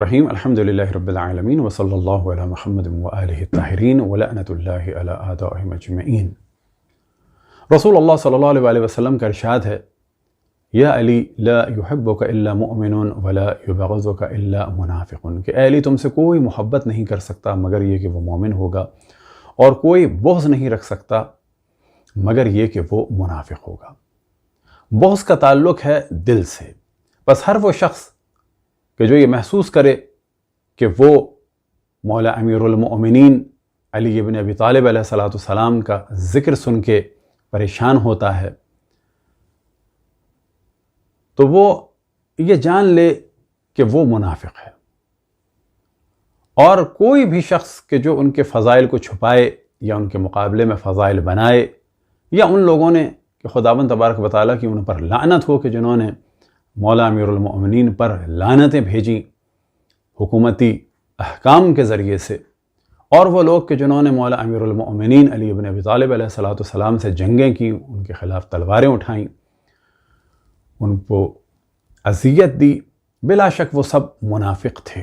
رحیم الحمدللہ رب العالمین وصلی اللہ علی محمد وآلہ الطاہرین ولعنۃ اللہ علی اعدائہم اجمعین۔ رسول اللہ صلی اللہ علیہ وسلم کا ارشاد ہے، یا علی لا یحبک الا مؤمن ولا یبغضک الا منافق، کہ اے علی تم سے کوئی محبت نہیں کر سکتا مگر یہ کہ وہ مومن ہوگا، اور کوئی بغض نہیں رکھ سکتا مگر یہ کہ وہ منافق ہوگا۔ بغض کا تعلق ہے دل سے، بس ہر وہ شخص کہ جو یہ محسوس کرے کہ وہ مولا امیر المؤمنین علی ابن ابی طالب علیہ السلام کا ذکر سن کے پریشان ہوتا ہے، تو وہ یہ جان لے کہ وہ منافق ہے۔ اور کوئی بھی شخص کہ جو ان کے فضائل کو چھپائے یا ان کے مقابلے میں فضائل بنائے، یا ان لوگوں نے کہ خداوند تبارک و تعالیٰ کی ان پر لعنت ہو کہ جنہوں نے مولا امیر المؤمنین پر لعنتیں بھیجیں حکومتی احکام کے ذریعے سے، اور وہ لوگ کہ جنہوں نے مولا امیر المؤمنین علی ابن ابی طالب علیہ السلام سے جنگیں کی، ان کے خلاف تلواریں اٹھائیں، ان کو اذیت دی، بلا شک وہ سب منافق تھے۔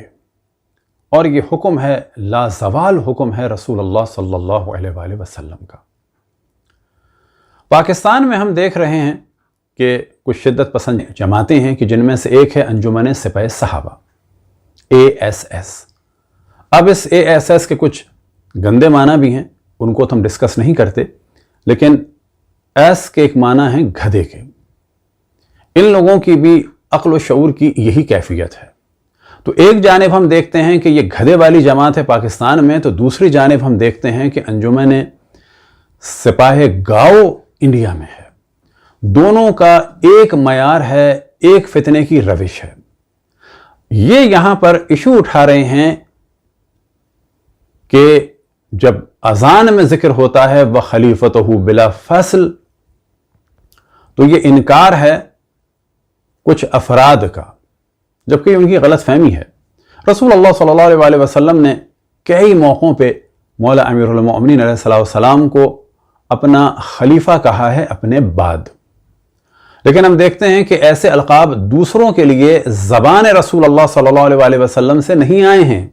اور یہ حکم ہے، لازوال حکم ہے رسول اللہ صلی اللہ علیہ وآلہ وسلم کا۔ پاکستان میں ہم دیکھ رہے ہیں کہ کچھ شدت پسند جماعتیں ہیں کہ جن میں سے ایک ہے انجمن سپاہ صحابہ، ASS۔ اب اس ASS کے کچھ گندے معنی بھی ہیں، ان کو تو ہم ڈسکس نہیں کرتے، لیکن ایس کے ایک معنی ہیں گدھے کے۔ ان لوگوں کی بھی عقل و شعور کی یہی کیفیت ہے۔ تو ایک جانب ہم دیکھتے ہیں کہ یہ گدھے والی جماعت ہے پاکستان میں، تو دوسری جانب ہم دیکھتے ہیں کہ انجمن سپاہ گاؤ انڈیا میں ہے۔ دونوں کا ایک معیار ہے، ایک فتنے کی روش ہے۔ یہ یہاں پر ایشو اٹھا رہے ہیں کہ جب اذان میں ذکر ہوتا ہے وَخَلِيفَتُهُ بِلَا فَصْلٍ، تو یہ انکار ہے کچھ افراد کا، جبکہ ان کی غلط فہمی ہے۔ رسول اللہ صلی اللہ علیہ وسلم نے کئی موقعوں پہ مولا امیر المؤمنین علیہ السلام کو اپنا خلیفہ کہا ہے اپنے بعد، لیکن ہم دیکھتے ہیں کہ ایسے القاب دوسروں کے لیے زبان رسول اللہ صلی اللہ علیہ وسلم سے نہیں آئے ہیں،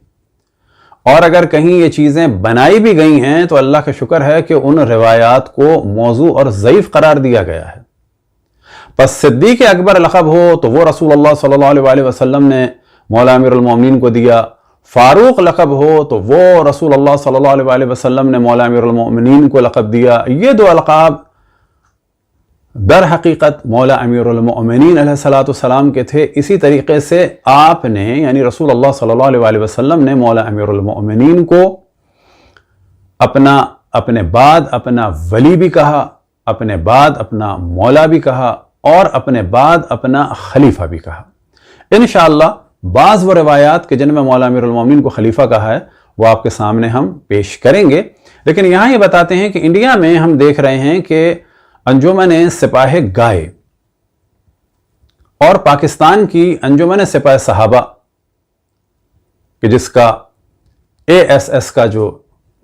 اور اگر کہیں یہ چیزیں بنائی بھی گئی ہیں تو اللہ کا شکر ہے کہ ان روایات کو موضوع اور ضعیف قرار دیا گیا ہے۔ پس صدیق اکبر لقب ہو تو وہ رسول اللہ صلی اللہ علیہ وسلم نے مولا امیر المؤمنین کو دیا، فاروق لقب ہو تو وہ رسول اللہ صلی اللہ علیہ وسلم نے مولا امیر المؤمنین کو لقب دیا۔ یہ دو القاب در حقیقت مولا امیر المؤمنین علیہ السلام کے تھے۔ اسی طریقے سے آپ نے یعنی رسول اللہ صلی اللہ علیہ وسلم نے مولا امیر المؤمنین کو اپنے بعد اپنا ولی بھی کہا، اپنے بعد اپنا مولا بھی کہا، اور اپنے بعد اپنا خلیفہ بھی کہا۔ انشاءاللہ بعض وہ روایات کہ جن میں مولا امیر المؤمنین کو خلیفہ کہا ہے وہ آپ کے سامنے ہم پیش کریں گے، لیکن یہاں یہ بتاتے ہیں کہ انڈیا میں ہم دیکھ رہے ہیں کہ انجمن سپاہ گائے اور پاکستان کی انجمن سپاہ صحابہ کہ جس کا ASS کا جو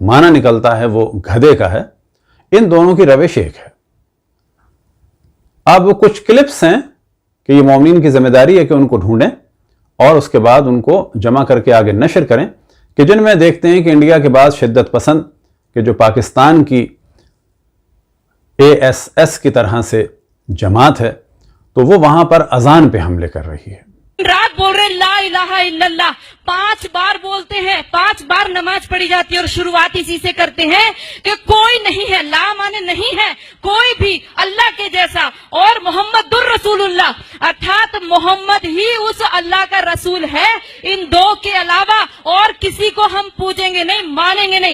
معنی نکلتا ہے وہ گدھے کا ہے، ان دونوں کی روش ایک ہے۔ اب کچھ کلپس ہیں کہ یہ مومنین کی ذمہ داری ہے کہ ان کو ڈھونڈیں اور اس کے بعد ان کو جمع کر کے آگے نشر کریں، کہ جن میں دیکھتے ہیں کہ انڈیا کے بعد شدت پسند کہ جو پاکستان کی ASS کی طرح سے جماعت ہے، تو وہ وہاں پر اذان پہ حملے کر رہی ہے۔ رات بول رہے لا الہ الا اللہ 5 بار بولتے ہیں، 5 بار نماز پڑھی جاتی ہے، اور شروعات اسی سے کرتے ہیں کہ کوئی نہیں ہے، لا مانے نہیں ہے کوئی بھی اللہ کے جیسا، اور محمد الرسول اللہ ارتھات محمد ہی اس اللہ کا رسول ہے، ان دو کے علاوہ اور کسی کو ہم پوجیں گے نہیں، مانیں گے نہیں۔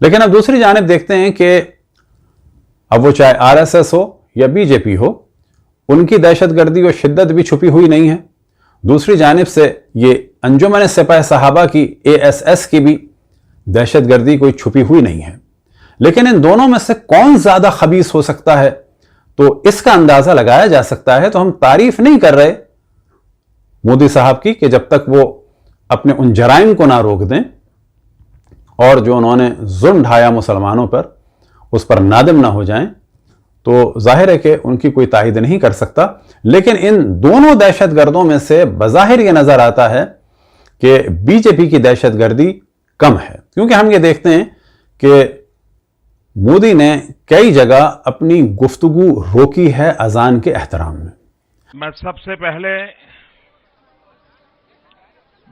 لیکن اب دوسری جانب دیکھتے ہیں کہ اب وہ چاہے RSS ہو یا BJP ہو، ان کی دہشت گردی اور شدت بھی چھپی ہوئی نہیں ہے۔ دوسری جانب سے یہ انجمن سپاہ صحابہ کی ASS کی بھی دہشت گردی کوئی چھپی ہوئی نہیں ہے، لیکن ان دونوں میں سے کون زیادہ خبیث ہو سکتا ہے تو اس کا اندازہ لگایا جا سکتا ہے۔ تو ہم تعریف نہیں کر رہے مودی صاحب کی کہ جب تک وہ اپنے ان جرائم کو نہ روک دیں اور جو انہوں نے ظلم ڈھایا مسلمانوں پر اس پر نادم نہ ہو جائیں تو ظاہر ہے کہ ان کی کوئی تائید نہیں کر سکتا. لیکن ان دونوں دہشت گردوں میں سے بظاہر یہ نظر آتا ہے کہ بی جے پی کی دہشت گردی کم ہے، کیونکہ ہم یہ دیکھتے ہیں کہ مودی نے کئی جگہ اپنی گفتگو روکی ہے اذان کے احترام میں. میں سب سے پہلے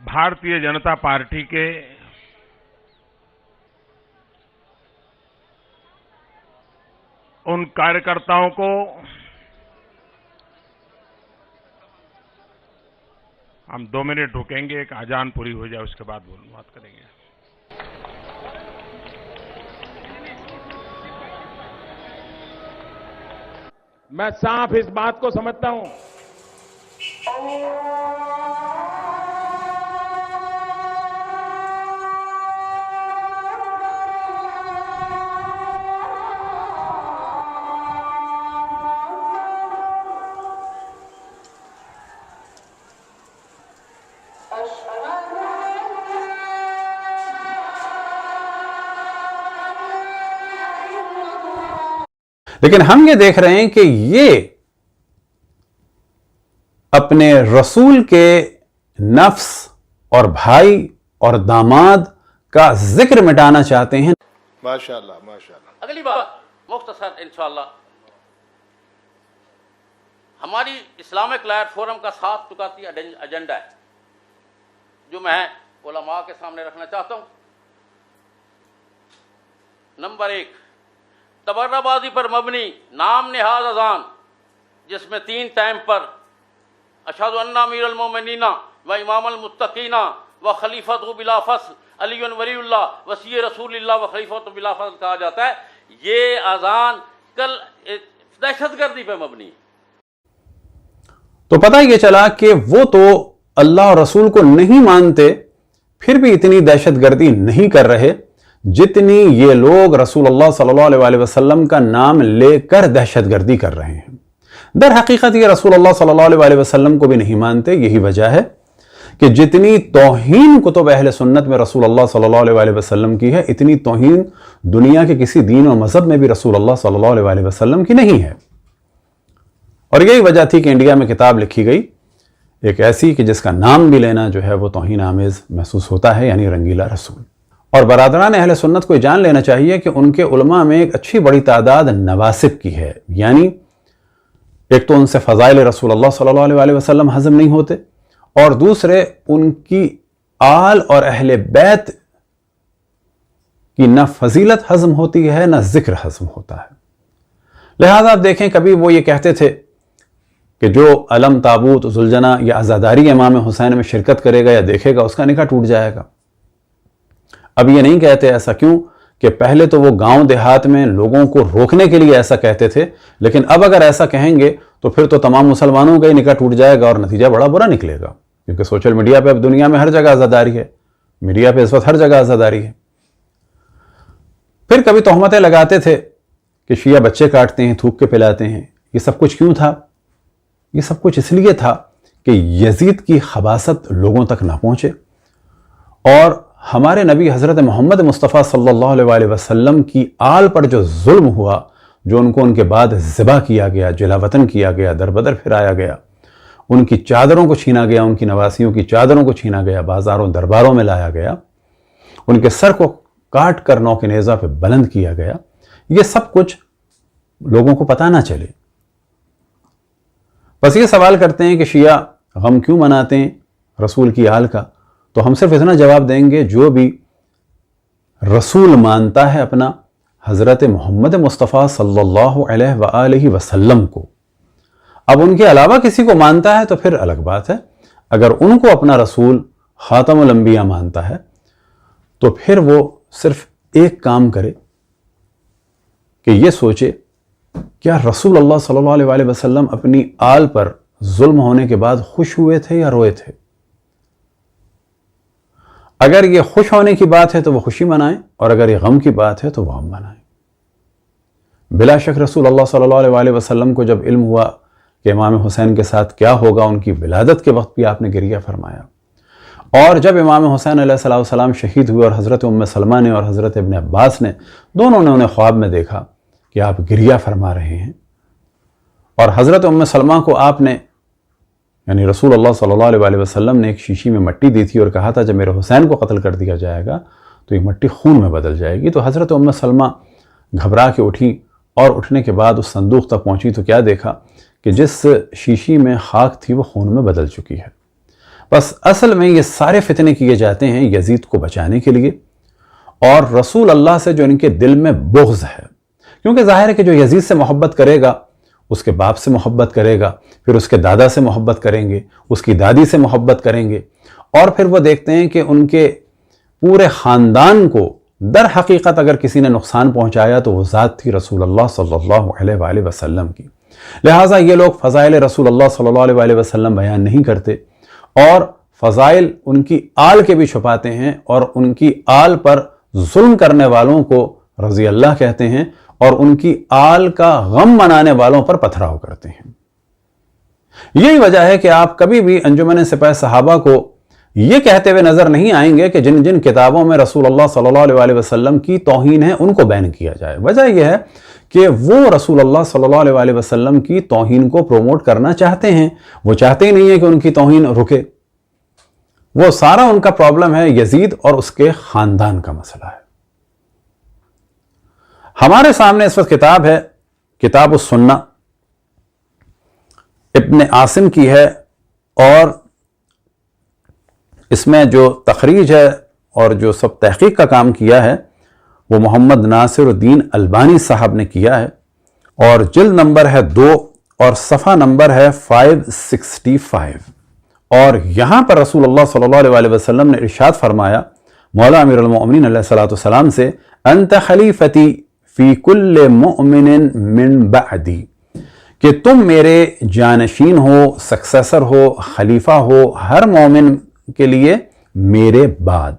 بھارتیہ جنتا پارٹی کے ان کارکرتاؤں کو ہم 2 منٹ رکیں گے، ایک اذان پوری ہو جائے اس کے بعد بات کریں گے. میں صاف اس بات کو سمجھتا ہوں لیکن ہم یہ دیکھ رہے ہیں کہ یہ اپنے رسول کے نفس اور بھائی اور داماد کا ذکر مٹانا چاہتے ہیں. ماشاءاللہ ماشاءاللہ. اگلی بات مختصر انشاءاللہ ہماری اسلامک لائٹ فورم کا 7 نکاتی ایجنڈا ہے جو میں علماء کے سامنے رکھنا چاہتا ہوں. نمبر 1، تبرہ بازی پر مبنی نام نہاد اذان جس میں 3 ٹائم پر اشہد ان امیر المومنین و امام المتقین و خلیفۃ بلا فصل علی ولی اللہ وصی رسول اللہ و خلیفۃ بلا فصل کہا جاتا ہے. یہ اذان کل دہشت گردی پہ مبنی. تو پتہ یہ چلا کہ وہ تو اللہ اور رسول کو نہیں مانتے پھر بھی اتنی دہشت گردی نہیں کر رہے جتنی یہ لوگ رسول اللہ صلی اللہ علیہ وسلم کا نام لے کر دہشت گردی کر رہے ہیں. در حقیقت یہ رسول اللہ صلی اللہ علیہ وسلم کو بھی نہیں مانتے. یہی وجہ ہے کہ جتنی توہین کتب اہل سنت میں رسول اللہ صلی اللہ علیہ وسلم کی ہے اتنی توہین دنیا کے کسی دین و مذہب میں بھی رسول اللہ صلی اللہ علیہ وسلم کی نہیں ہے. اور یہی وجہ تھی کہ انڈیا میں کتاب لکھی گئی ایک ایسی کہ جس کا نام بھی لینا جو ہے وہ توہین آمیز محسوس ہوتا ہے، یعنی رنگیلا رسول. اور برادران اہل سنت کو جان لینا چاہیے کہ ان کے علماء میں ایک اچھی بڑی تعداد نواسب کی ہے، یعنی ایک تو ان سے فضائل رسول اللہ صلی اللہ علیہ وسلم ہضم نہیں ہوتے، اور دوسرے ان کی آل اور اہل بیت کی نہ فضیلت ہضم ہوتی ہے نہ ذکر ہضم ہوتا ہے. لہذا آپ دیکھیں کبھی وہ یہ کہتے تھے کہ جو علم تابوت ذوالجناح یا عزاداری امام حسین میں شرکت کرے گا یا دیکھے گا اس کا نکاح ٹوٹ جائے گا. اب یہ نہیں کہتے ایسا، کیوں کہ پہلے تو وہ گاؤں دیہات میں لوگوں کو روکنے کے لیے ایسا کہتے تھے، لیکن اب اگر ایسا کہیں گے تو پھر تو تمام مسلمانوں کا ہی نکاح ٹوٹ جائے گا اور نتیجہ بڑا برا نکلے گا، کیونکہ سوشل میڈیا پہ اب دنیا میں ہر جگہ عزاداری ہے، میڈیا پہ اس وقت ہر جگہ عزاداری ہے. پھر کبھی تہمتیں لگاتے تھے کہ شیعہ بچے کاٹتے ہیں، تھوک کے پلاتے ہیں. یہ سب کچھ کیوں تھا؟ یہ سب کچھ اس لیے تھا کہ یزید کی خباثت لوگوں تک نہ پہنچے اور ہمارے نبی حضرت محمد مصطفیٰ صلی اللہ علیہ وسلم کی آل پر جو ظلم ہوا، جو ان کو ان کے بعد ذبح کیا گیا، جلا وطن کیا گیا، در بدر پھرایا گیا، ان کی چادروں کو چھینا گیا، ان کی نواسیوں کی چادروں کو چھینا گیا، بازاروں درباروں میں لایا گیا، ان کے سر کو کاٹ کر نوک نیزہ پہ بلند کیا گیا. یہ سب کچھ لوگوں کو پتہ نہ چلے. بس یہ سوال کرتے ہیں کہ شیعہ غم کیوں مناتے ہیں رسول کی آل کا، تو ہم صرف اتنا جواب دیں گے جو بھی رسول مانتا ہے اپنا حضرت محمد مصطفیٰ صلی اللہ علیہ وآلہ وسلم کو، اب ان کے علاوہ کسی کو مانتا ہے تو پھر الگ بات ہے. اگر ان کو اپنا رسول خاتم الانبیاء مانتا ہے تو پھر وہ صرف ایک کام کرے کہ یہ سوچے کیا رسول اللہ صلی اللہ علیہ وسلم اپنی آل پر ظلم ہونے کے بعد خوش ہوئے تھے یا روئے تھے. اگر یہ خوش ہونے کی بات ہے تو وہ خوشی منائیں، اور اگر یہ غم کی بات ہے تو وہ غم منائیں. بلا شک رسول اللہ صلی اللہ علیہ وسلم کو جب علم ہوا کہ امام حسین کے ساتھ کیا ہوگا، ان کی ولادت کے وقت بھی آپ نے گریہ فرمایا۔ اور جب امام حسین علیہ السلام شہید ہوئے اور حضرت ام سلمہ نے اور حضرت ابن عباس نے دونوں نے انہیں خواب میں دیکھا کہ آپ گریہ فرما رہے ہیں، اور حضرت ام سلمہ کو آپ نے یعنی رسول اللہ صلی اللہ علیہ وسلم نے ایک شیشی میں مٹی دی تھی اور کہا تھا جب میرے حسین کو قتل کر دیا جائے گا تو یہ مٹی خون میں بدل جائے گی۔ تو حضرت ام سلمہ گھبرا کے اٹھی اور اٹھنے کے بعد اس صندوق تک پہنچی تو کیا دیکھا کہ جس شیشی میں خاک تھی وہ خون میں بدل چکی ہے۔ بس اصل میں یہ سارے فتنے کیے جاتے ہیں یزید کو بچانے کے لیے اور رسول اللہ سے جو ان کے دل میں بغض ہے، کیونکہ ظاہر ہے کہ جو یزید سے محبت کرے گا اس کے باپ سے محبت کرے گا، پھر اس کے دادا سے محبت کریں گے، اس کی دادی سے محبت کریں گے، اور پھر وہ دیکھتے ہیں کہ ان کے پورے خاندان کو در حقیقت اگر کسی نے نقصان پہنچایا تو وہ ذات تھی رسول اللہ صلی اللہ علیہ وآلہ وسلم کی۔ لہٰذا یہ لوگ فضائل رسول اللہ صلی اللہ علیہ وآلہ وسلم بیان نہیں کرتے اور فضائل ان کی آل کے بھی چھپاتے ہیں اور ان کی آل پر ظلم کرنے والوں کو رضی اللہ کہتے ہیں اور ان کی آل کا غم منانے والوں پر پتھراؤ کرتے ہیں۔ یہی وجہ ہے کہ آپ کبھی بھی انجمن سپاہ صحابہ کو یہ کہتے ہوئے نظر نہیں آئیں گے کہ جن جن کتابوں میں رسول اللہ صلی اللہ علیہ وآلہ وسلم کی توہین ہے ان کو بین کیا جائے۔ وجہ یہ ہے کہ وہ رسول اللہ صلی اللہ علیہ وآلہ وسلم کی توہین کو پروموٹ کرنا چاہتے ہیں، وہ چاہتے ہی نہیں ہیں کہ ان کی توہین رکے۔ وہ سارا ان کا پرابلم ہے یزید اور اس کے خاندان کا مسئلہ ہے۔ ہمارے سامنے اس وقت کتاب ہے کتاب السنہ، ابن عاصم کی ہے، اور اس میں جو تخریج ہے اور جو سب تحقیق کا کام کیا ہے وہ محمد ناصر الدین البانی صاحب نے کیا ہے، اور جلد نمبر ہے 2 اور صفحہ نمبر ہے 565، اور یہاں پر رسول اللہ صلی اللہ علیہ وآلہ وسلم نے ارشاد فرمایا مولا امیر المؤمنین علیہ السلام سے، انت خلیفتی فی کل مؤمن من بعدی، کہ تم میرے جانشین ہو، سکسیسر ہو، خلیفہ ہو ہر مومن کے لیے میرے بعد۔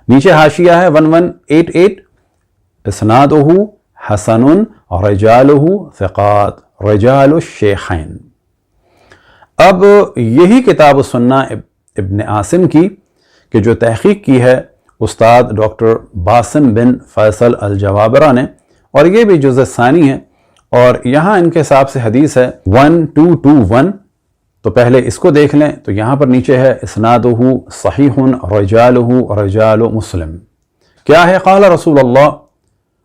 نیچے حاشیہ ہے 1188، اسنادہ حسن رجالہ ثقات رجال الشیخین۔ اب یہی کتاب السنہ ابن عاصم کی کہ جو تحقیق کی ہے استاد ڈاکٹر باسم بن فیصل الجوابرہ نے، اور یہ بھی جزء ثانی ہے، اور یہاں ان کے حساب سے حدیث ہے 1221، تو پہلے اس کو دیکھ لیں۔ تو یہاں پر نیچے ہے اسنادہ صحیح رجالہ رجال مسلم۔ کیا ہے؟ قال رسول اللہ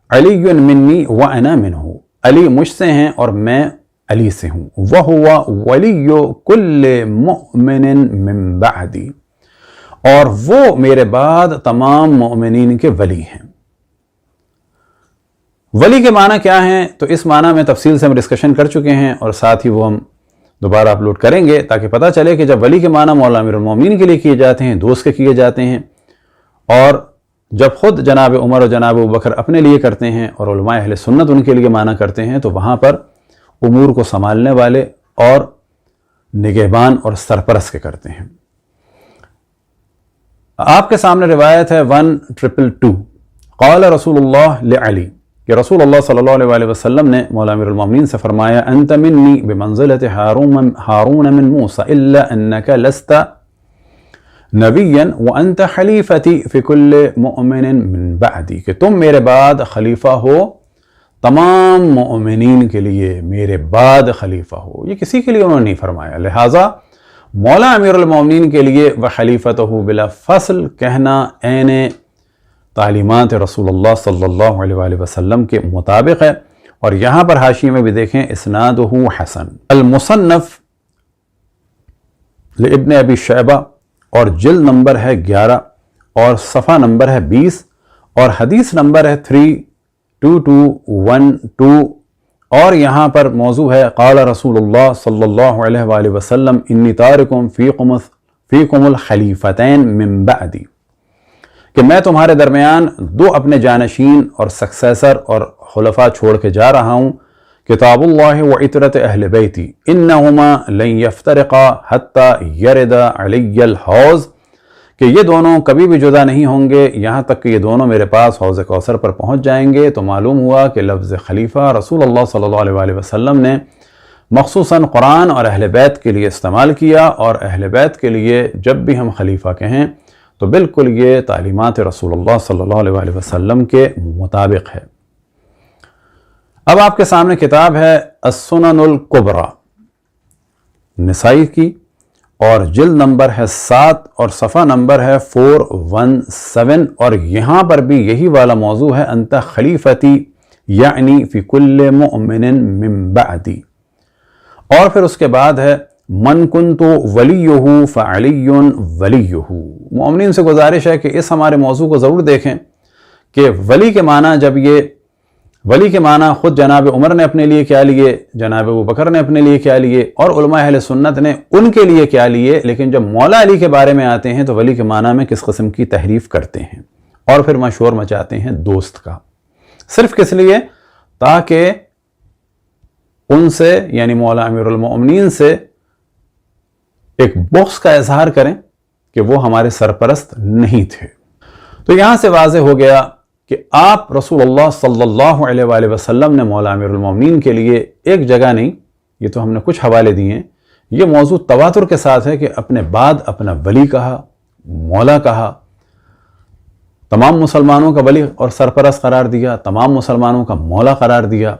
علی منی وانا منہ، علی مجھ سے ہیں اور میں علی سے ہوں، وہو ولی کل مؤمن من بعدی، اور وہ میرے بعد تمام مؤمنین کے ولی ہیں۔ ولی کے معنی کیا ہیں؟ تو اس معنی میں تفصیل سے ہم ڈسکشن کر چکے ہیں، اور ساتھ ہی وہ ہم دوبارہ اپلوڈ کریں گے تاکہ پتہ چلے کہ جب ولی کے معنی مولا امیر المومنین کے لیے کیے جاتے ہیں، دوست کے کیے جاتے ہیں، اور جب خود جناب عمر اور جناب ابوبکر اپنے لیے کرتے ہیں اور علماء اہل سنت ان کے لیے معنی کرتے ہیں، تو وہاں پر امور کو سنبھالنے والے اور نگہبان اور سرپرست کے کرتے ہیں۔ آپ کے سامنے روایت ہے 1222، قال رسول اللہ لعلی، کہ رسول اللہ صلی اللہ علیہ وآلہ وسلم نے مولا امیر المومنین سے فرمایا، انت منی بمنزلت ہارون من موسیٰ الا انک لست نبیا وانت خلیفتی فی کل مؤمن من بعدی، کہ تم میرے بعد خلیفہ ہو تمام مؤمنین کے لیے، میرے بعد خلیفہ ہو۔ یہ کسی کے لیے انہوں نے نہیں فرمایا، لہٰذا مولا امیر المومنین کے لیے وخلیفتہ بلا فصل کہنا عین تعلیمات رسول اللہ صلی اللہ علیہ وآلہ وسلم کے مطابق ہے۔ اور یہاں پر حاشیے میں بھی دیکھیں اسنادہ حسن۔ المصنف لابن ابی شیبہ، اور جلد نمبر ہے 11 اور صفحہ نمبر ہے 20، اور حدیث نمبر ہے 32212، اور یہاں پر موضوع ہے قال رسول اللہ صلی اللہ علیہ وآلہ وسلم انی تارکم فیکم الخلیفتین من بعدی، کہ میں تمہارے درمیان 2 اپنے جانشین اور سکسیسر اور خلفاء چھوڑ کے جا رہا ہوں، کتاب اللہ و عطرت اہل بیتی انہما لن یفترقا حتی یرد علی الحوض، کہ یہ دونوں کبھی بھی جدا نہیں ہوں گے یہاں تک کہ یہ دونوں میرے پاس حوض کوثر پر پہنچ جائیں گے۔ تو معلوم ہوا کہ لفظ خلیفہ رسول اللہ صلی اللہ علیہ وآلہ وسلم نے مخصوصاً قرآن اور اہل بیت کے لیے استعمال کیا، اور اہل بیت کے لیے جب بھی ہم خلیفہ کہیں تو بالکل یہ تعلیمات رسول اللہ صلی اللہ علیہ وآلہ وسلم کے مطابق ہے۔ اب آپ کے سامنے کتاب ہے السنن الکبریٰ نسائی کی، اور جلد نمبر ہے 7 اور صفحہ نمبر ہے 417، اور یہاں پر بھی یہی والا موضوع ہے انت خلیفتی یعنی فی کل مؤمن من بعدی، اور پھر اس کے بعد ہے من کنت ولیہ فعلی ولیہ۔ مومنین سے گزارش ہے کہ اس ہمارے موضوع کو ضرور دیکھیں کہ ولی کے معنی، جب یہ ولی کے معنی خود جناب عمر نے اپنے لیے کیا لیے، جناب ابوبکر نے اپنے لیے کیا لیے، اور علماء اہل سنت نے ان کے لیے کیا لیے، لیکن جب مولا علی کے بارے میں آتے ہیں تو ولی کے معنی میں کس قسم کی تحریف کرتے ہیں، اور پھر مشور مچاتے ہیں دوست کا، صرف کس لیے؟ تاکہ ان سے یعنی مولا امیر المؤمنین سے ایک بغض کا اظہار کریں کہ وہ ہمارے سرپرست نہیں تھے۔ تو یہاں سے واضح ہو گیا کہ آپ رسول اللہ صلی اللہ علیہ وآلہ وسلم نے مولا امیر المؤمنین کے لیے ایک جگہ نہیں، یہ تو ہم نے کچھ حوالے دیے ہیں، یہ موضوع تواتر کے ساتھ ہے کہ اپنے بعد اپنا ولی کہا، مولا کہا، تمام مسلمانوں کا ولی اور سرپرست قرار دیا، تمام مسلمانوں کا مولا قرار دیا،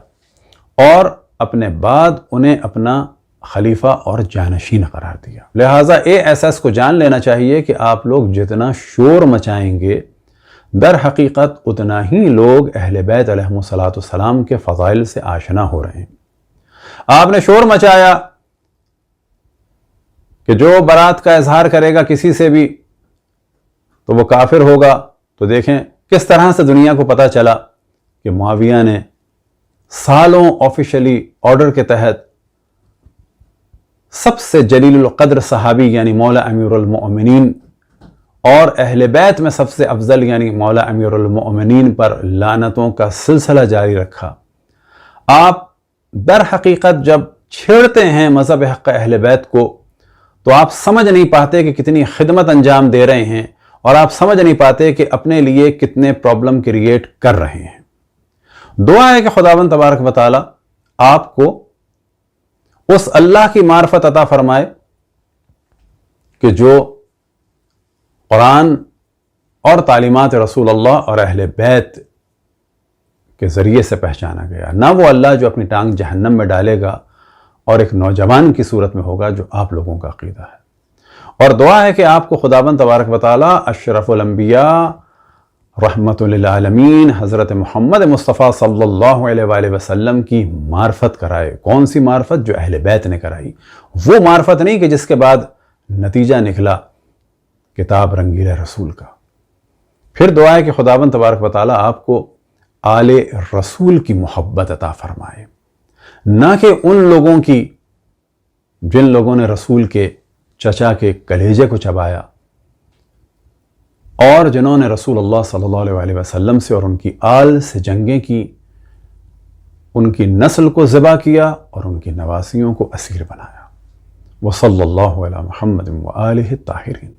اور اپنے بعد انہیں اپنا خلیفہ اور جانشین قرار دیا۔ لہٰذا ASS کو جان لینا چاہیے کہ آپ لوگ جتنا شور مچائیں گے در حقیقت اتنا ہی لوگ اہل بیت علیہم السلام کے فضائل سے آشنا ہو رہے ہیں۔ آپ نے شور مچایا کہ جو برات کا اظہار کرے گا کسی سے بھی تو وہ کافر ہوگا، تو دیکھیں کس طرح سے دنیا کو پتہ چلا کہ معاویہ نے سالوں آفیشلی آرڈر کے تحت سب سے جلیل القدر صحابی یعنی مولا امیر المؤمنین اور اہل بیت میں سب سے افضل یعنی مولا امیر المؤمنین پر لعنتوں کا سلسلہ جاری رکھا۔ آپ در حقیقت جب چھیڑتے ہیں مذہب حق اہل بیت کو تو آپ سمجھ نہیں پاتے کہ کتنی خدمت انجام دے رہے ہیں، اور آپ سمجھ نہیں پاتے کہ اپنے لیے کتنے پرابلم کریٹ کر رہے ہیں۔ دعا ہے کہ خداوند تبارک و تعالی آپ کو اس اللہ کی معرفت عطا فرمائے کہ جو قرآن اور تعلیمات رسول اللہ اور اہل بیت کے ذریعے سے پہچانا گیا، نہ وہ اللہ جو اپنی ٹانگ جہنم میں ڈالے گا اور ایک نوجوان کی صورت میں ہوگا جو آپ لوگوں کا عقیدہ ہے۔ اور دعا ہے کہ آپ کو خداوند تبارک و تعالی اشرف الانبیاء رحمت للعالمین حضرت محمد مصطفیٰ صلی اللہ علیہ وآلہ وسلم کی معرفت کرائے۔ کون سی معرفت؟ جو اہل بیت نے کرائی، وہ معرفت نہیں کہ جس کے بعد نتیجہ نکلا کتاب رنگیل رسول کا۔ پھر دعا ہے کہ خداوند تبارک و تعالی آپ کو آل رسول کی محبت عطا فرمائے، نہ کہ ان لوگوں کی جن لوگوں نے رسول کے چچا کے کلیجے کو چبایا، اور جنہوں نے رسول اللہ صلی اللہ علیہ وآلہ وسلم سے اور ان کی آل سے جنگیں کی، ان کی نسل کو ذبح کیا اور ان کی نواسیوں کو اسیر بنایا۔ وصلی اللہ علی محمد وآلہ الطاہرین۔